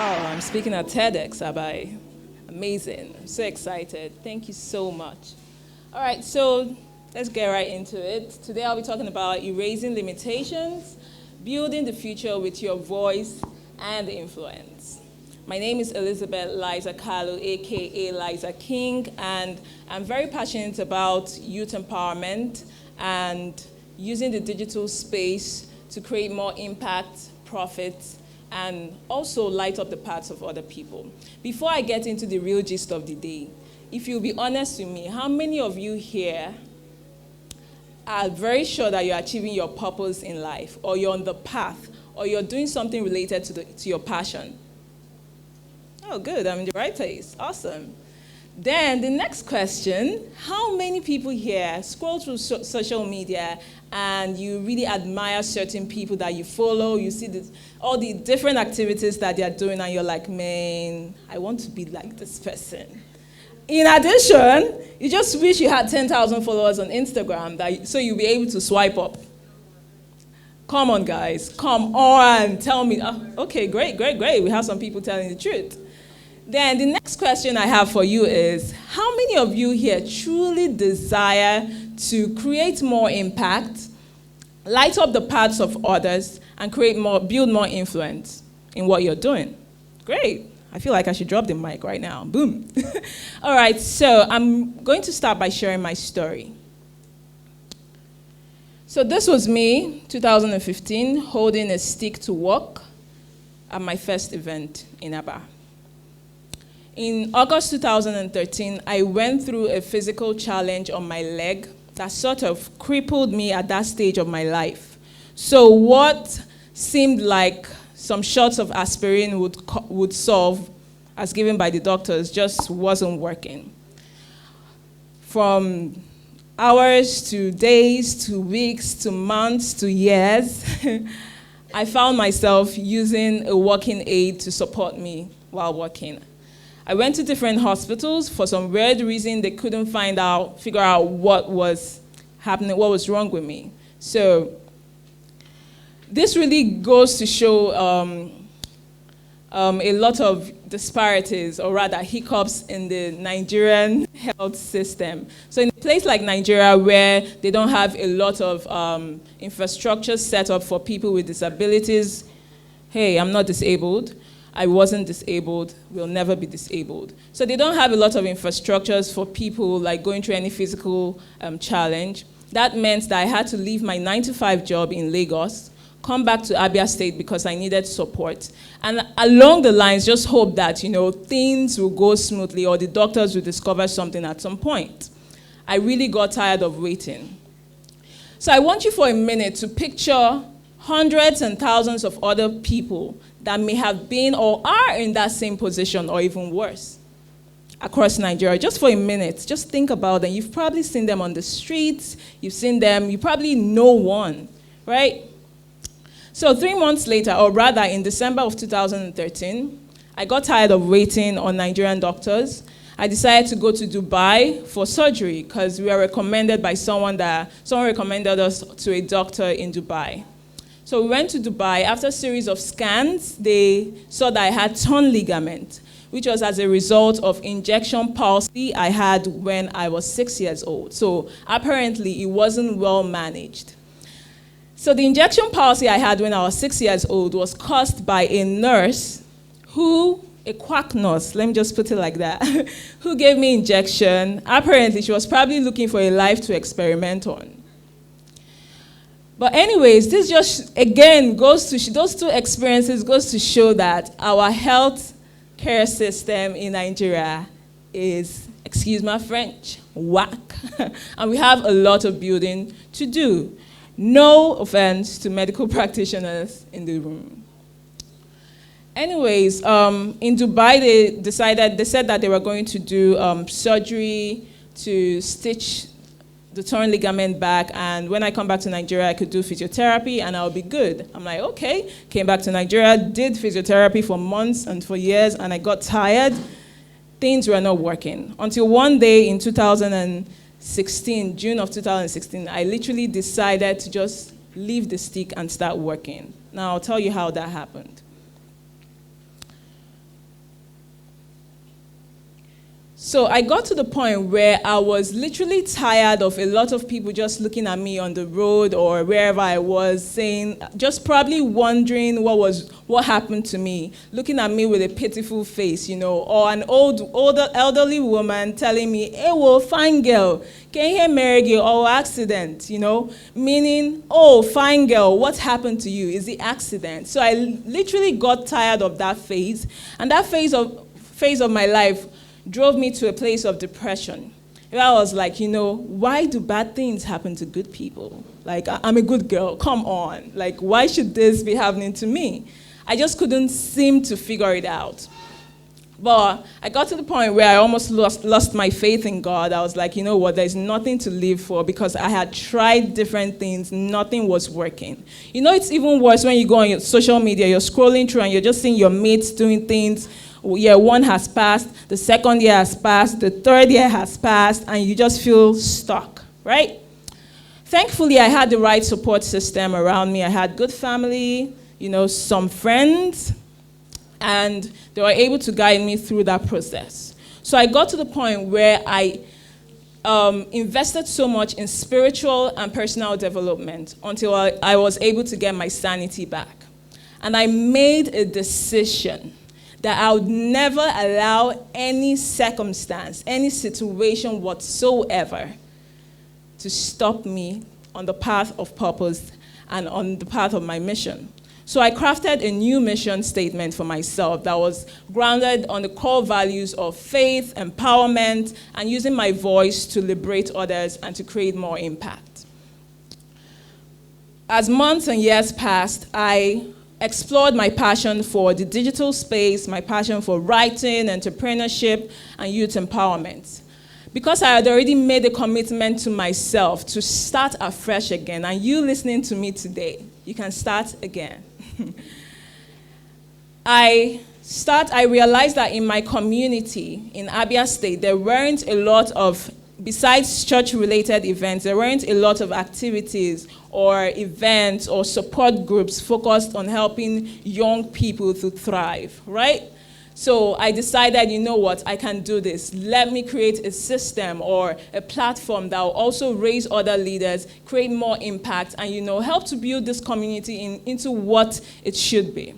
Wow, I'm speaking at TEDxAbayi. Amazing. I'm so excited. Thank you so much. All right, so let's get right into it. Today I'll be talking about erasing limitations, building the future with your voice and influence. My name is Laiza Kalu, a.k.a. Laiza King, and I'm very passionate about youth empowerment and using the digital space to create more impact, profit, and also light up the paths of other people. Before I get into the real gist of the day, if you'll be honest with me, how many of you here are very sure that you're achieving your purpose in life, or you're on the path, or you're doing something related to your passion? Oh, good, I'm in the right place. Awesome. Then the next question, how many people here scroll through social media and you really admire certain people that you follow, you see all the different activities that they're doing, and you're like, man, I want to be like this person. In addition, you just wish you had 10,000 followers on Instagram so you'll be able to swipe up. Come on, guys. Come on. Tell me. Okay, great. We have some people telling the truth. Then the next question I have for you is, how many of you here truly desire to create more impact, light up the paths of others, and build more influence in what you're doing? Great. I feel like I should drop the mic right now. Boom. All right, so I'm going to start by sharing my story. So this was me, 2015, holding a stick to walk at my first event in Aba. In August 2013, I went through a physical challenge on my leg that sort of crippled me at that stage of my life. So what seemed like some shots of aspirin would solve, as given by the doctors, just wasn't working. From hours to days to weeks to months to years, I found myself using a walking aid to support me while walking. I went to different hospitals. For some weird reason, they couldn't figure out what was happening, what was wrong with me. So this really goes to show a lot of disparities, or rather hiccups, in the Nigerian health system. So in a place like Nigeria, where they don't have a lot of infrastructure set up for people with disabilities, hey, I'm not disabled. I wasn't disabled, will never be disabled. So they don't have a lot of infrastructures for people like going through any physical challenge. That meant that I had to leave my 9-to-5 job in Lagos, come back to Abia State because I needed support. And along the lines, just hope that, things will go smoothly or the doctors will discover something at some point. I really got tired of waiting. So I want you for a minute to picture hundreds and thousands of other people that may have been or are in that same position or even worse across Nigeria. Just for a minute, just think about them. You've probably seen them on the streets, you've seen them, you probably know one, right? So 3 months later, or rather in December of 2013, I got tired of waiting on Nigerian doctors. I decided to go to Dubai for surgery because we were recommended by someone recommended us to a doctor in Dubai. So we went to Dubai. After a series of scans, they saw that I had torn ligament, which was as a result of injection palsy I had when I was 6 years old. So apparently it wasn't well managed. So the injection palsy I had when I was 6 years old was caused by a nurse a quack nurse, let me just put it like that, who gave me injection. Apparently she was probably looking for a life to experiment on. But anyways, this just, again, those two experiences goes to show that our health care system in Nigeria is, excuse my French, whack. And we have a lot of building to do. No offense to medical practitioners in the room. Anyways, in Dubai, they said that they were going to do surgery to stitch the torn ligament back, and when I come back to Nigeria, I could do physiotherapy and I'll be good. I'm like, okay. Came back to Nigeria, did physiotherapy for months and for years, and I got tired. Things were not working. Until one day in 2016, June of 2016, I literally decided to just leave the stick and start working. Now, I'll tell you how that happened. So I got to the point where I was literally tired of a lot of people just looking at me on the road or wherever I was, saying, just probably wondering what happened to me, looking at me with a pitiful face, or an older elderly woman telling me, hey, well, fine girl, can you hear Mary or accident, meaning, oh, fine girl, what happened to you? Is the accident? So I literally got tired of that phase, and that phase of my life drove me to a place of depression. Where I was like, why do bad things happen to good people? Like, I'm a good girl, come on. Like, why should this be happening to me? I just couldn't seem to figure it out. But I got to the point where I almost lost my faith in God. I was like, you know what, there's nothing to live for because I had tried different things, nothing was working. It's even worse when you go on your social media, you're scrolling through and you're just seeing your mates doing things. Year one has passed, the second year has passed, the third year has passed, and you just feel stuck, right? Thankfully, I had the right support system around me. I had good family, some friends, and they were able to guide me through that process. So I got to the point where I invested so much in spiritual and personal development until I was able to get my sanity back. And I made a decision that I would never allow any circumstance, any situation whatsoever to stop me on the path of purpose and on the path of my mission. So I crafted a new mission statement for myself that was grounded on the core values of faith, empowerment, and using my voice to liberate others and to create more impact. As months and years passed, I explored my passion for the digital space, my passion for writing, entrepreneurship, and youth empowerment. Because I had already made a commitment to myself to start afresh again, and you listening to me today, you can start again. I realized that in my community in Abia State, there weren't a lot of, besides church-related events, there weren't a lot of activities or events or support groups focused on helping young people to thrive, right? So I decided, you know what, I can do this. Let me create a system or a platform that will also raise other leaders, create more impact, and help to build this community into what it should be.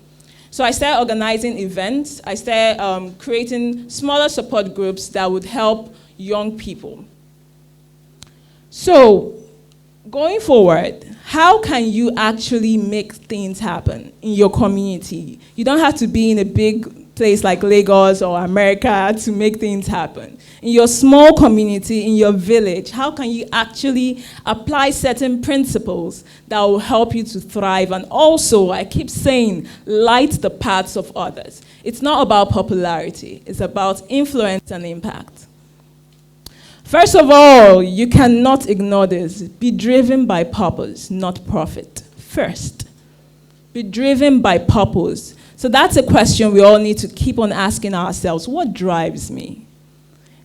So I started organizing events. I started creating smaller support groups that would help young people. So going forward, how can you actually make things happen in your community? You don't have to be in a big place like Lagos or America to make things happen. In your small community, in your village, how can you actually apply certain principles that will help you to thrive? And also, I keep saying, light the paths of others. It's not about popularity. It's about influence and impact. First of all, you cannot ignore this. Be driven by purpose, not profit. First, be driven by purpose. So that's a question we all need to keep on asking ourselves. What drives me?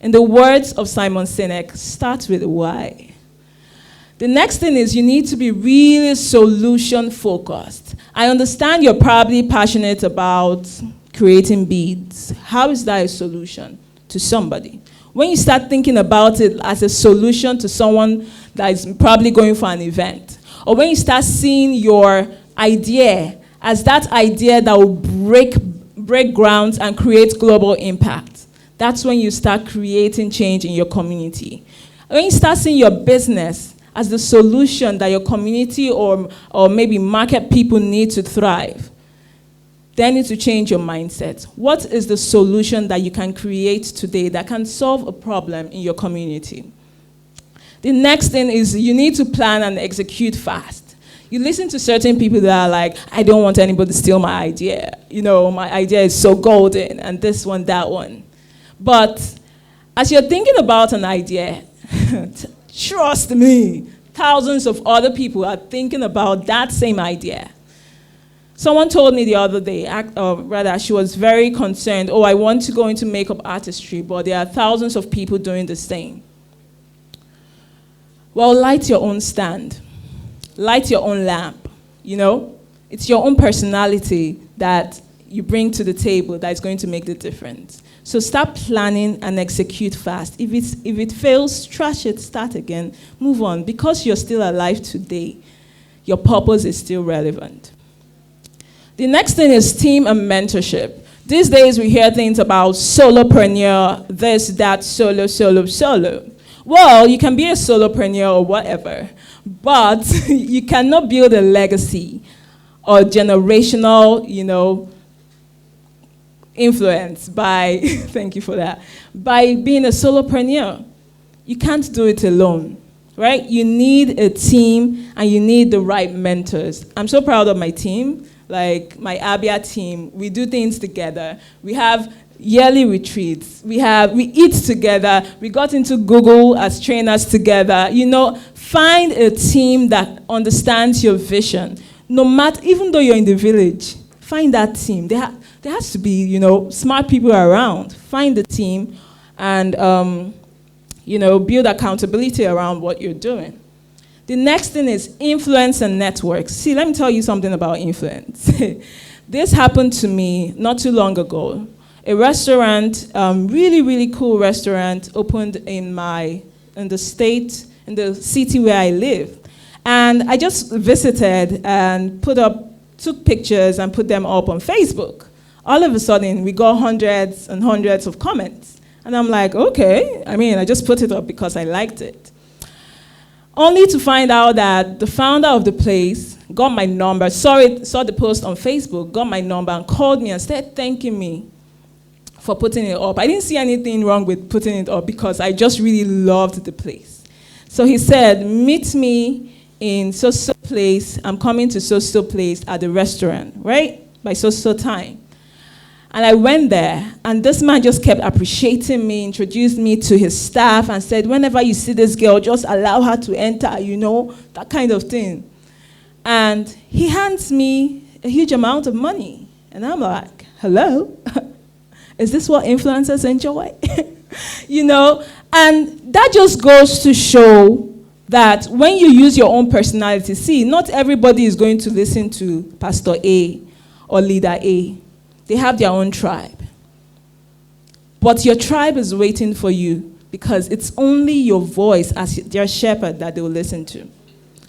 In the words of Simon Sinek, start with why. The next thing is you need to be really solution-focused. I understand you're probably passionate about creating beads. How is that a solution to somebody? When you start thinking about it as a solution to someone that is probably going for an event, or when you start seeing your idea as that idea that will break grounds and create global impact, that's when you start creating change in your community. When you start seeing your business as the solution that your community or maybe market people need to thrive, then you need to change your mindset. What is the solution that you can create today that can solve a problem in your community? The next thing is you need to plan and execute fast. You listen to certain people that are like, I don't want anybody to steal my idea. My idea is so golden, and this one, that one. But as you're thinking about an idea, trust me, thousands of other people are thinking about that same idea. Someone told me the other day, she was very concerned, I want to go into makeup artistry, but there are thousands of people doing the same. Well, light your own stand. Light your own lamp, It's your own personality that, you bring to the table that is going to make the difference. So start planning and execute fast. If it fails, trash it, start again, move on. Because you're still alive today, your purpose is still relevant. The next thing is team and mentorship. These days we hear things about solopreneur, this, that, solo. Well, you can be a solopreneur or whatever, but you cannot build a legacy or generational, influence by, thank you for that, by being a solopreneur. You can't do it alone, right? You need a team and you need the right mentors. I'm so proud of my team, like my Abia team. We do things together. We have yearly retreats. We eat together. We got into Google as trainers together. Find a team that understands your vision. No matter, even though you're in the village, find that team. There has to be, smart people around. Find the team and, build accountability around what you're doing. The next thing is influence and networks. See, let me tell you something about influence. This happened to me not too long ago. A restaurant, really, really cool restaurant, opened in the city where I live. And I just visited and took pictures and put them up on Facebook. All of a sudden, we got hundreds and hundreds of comments. And I'm like, okay. I just put it up because I liked it. Only to find out that the founder of the place got my number, saw the post on Facebook, got my number, and called me and started thanking me for putting it up. I didn't see anything wrong with putting it up because I just really loved the place. So he said, meet me in so-so place. I'm coming to so-so place at the restaurant, right? By so-so time. And I went there, and this man just kept appreciating me, introduced me to his staff, and said, whenever you see this girl, just allow her to enter, that kind of thing. And he hands me a huge amount of money. And I'm like, hello? Is this what influencers enjoy? And that just goes to show that when you use your own personality, see, not everybody is going to listen to Pastor A or Leader A. They have their own tribe. But your tribe is waiting for you because it's only your voice as their shepherd that they will listen to.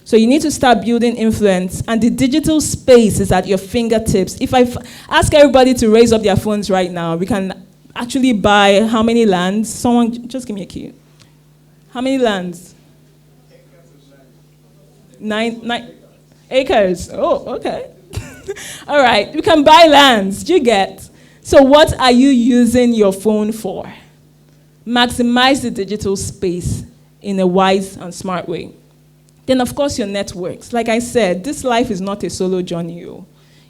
So you need to start building influence, and the digital space is at your fingertips. If I ask everybody to raise up their phones right now, we can actually buy how many lands? Someone, just give me a key. How many lands? 9 acres. Oh, okay. All right, we can buy lands, do you get? So what are you using your phone for? Maximize the digital space in a wise and smart way. Then, of course, your networks. Like I said, this life is not a solo journey.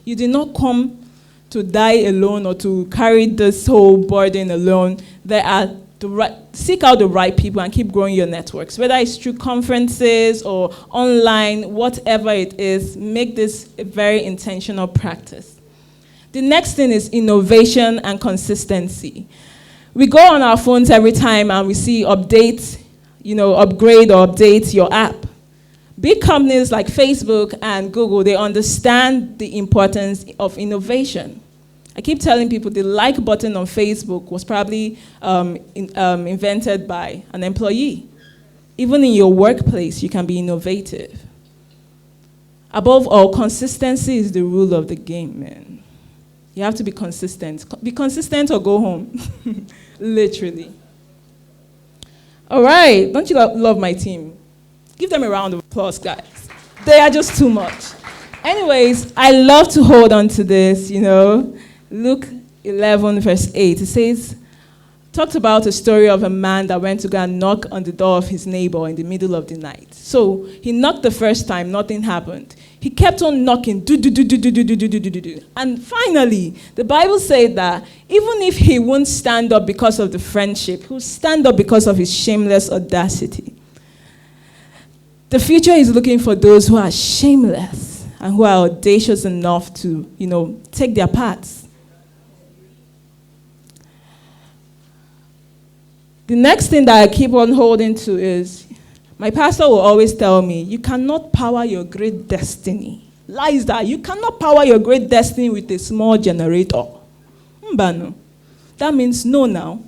You did not come to die alone or to carry this whole burden alone. Seek out the right people and keep growing your networks. Whether it's through conferences or online, whatever it is, make this a very intentional practice. The next thing is innovation and consistency. We go on our phones every time and we see upgrade or update your app. Big companies like Facebook and Google, they understand the importance of innovation. I keep telling people the like button on Facebook was probably invented by an employee. Even in your workplace, you can be innovative. Above all, consistency is the rule of the game, man. You have to be consistent. Be consistent or go home. Literally. All right. Don't you love my team? Give them a round of applause, guys. They are just too much. Anyways, I love to hold on to this, Luke 11, verse 8. It says, talked about a story of a man that went to go and knock on the door of his neighbor in the middle of the night. So he knocked the first time, nothing happened. He kept on knocking, and finally, the Bible said that even if he won't stand up because of the friendship, he'll stand up because of his shameless audacity. The future is looking for those who are shameless and who are audacious enough to, take their parts. The next thing that I keep on holding to is, my pastor will always tell me, you cannot power your great destiny Laiza, you cannot power your great destiny with a small generator. Mbano. That means no now.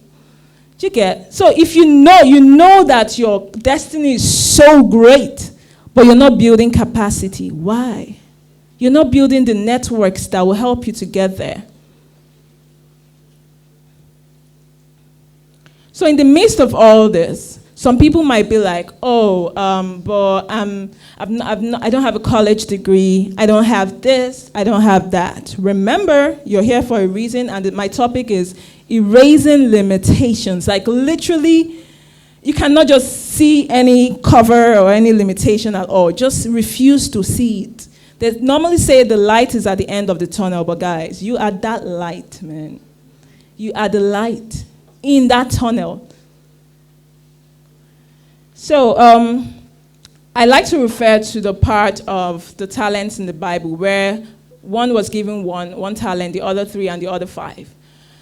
Do you get? So if you know that your destiny is so great, but you're not building capacity. Why? You're not building the networks that will help you to get there. So in the midst of all this, some people might be like, oh, but I don't have a college degree. I don't have this. I don't have that. Remember, you're here for a reason, and my topic is erasing limitations. Like literally, you cannot just see any cover or any limitation at all. Just refuse to see it. They normally say the light is at the end of the tunnel, but guys, you are that light, man. You are the light in that tunnel. So I like to refer to the part of the talents in the Bible where one was given one talent, the other 3, and the other 5.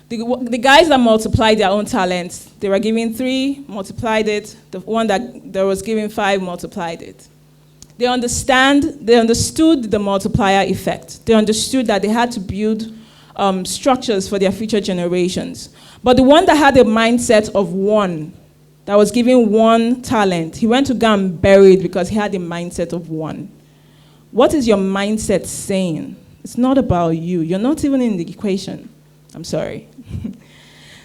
The guys that multiplied their own talents, they were given 3, multiplied it. The one that was given 5 multiplied it. They understood the multiplier effect. They understood that they had to build structures for their future generations. But the one that had a mindset of 1, that was given 1 talent, he went to go and bury it because he had a mindset of 1. What is your mindset saying? It's not about you. You're not even in the equation. I'm sorry.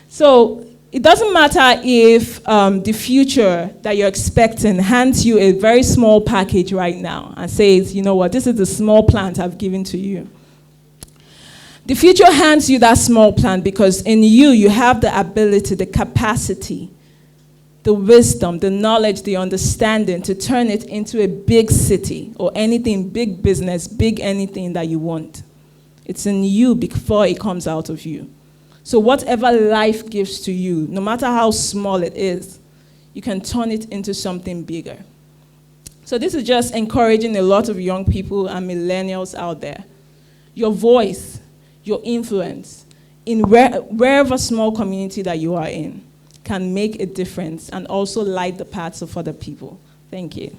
So it doesn't matter if the future that you're expecting hands you a very small package right now and says, you know what, this is the small plant I've given to you. The future hands you that small plant because in you have the ability, the capacity, the wisdom, the knowledge, the understanding to turn it into a big city or anything, big business, big anything that you want. It's in you before it comes out of you. So whatever life gives to you, no matter how small it is, you can turn it into something bigger. So this is just encouraging a lot of young people and millennials out there. Your voice, your influence, in wherever small community that you are in, can make a difference and also light the paths of other people. Thank you.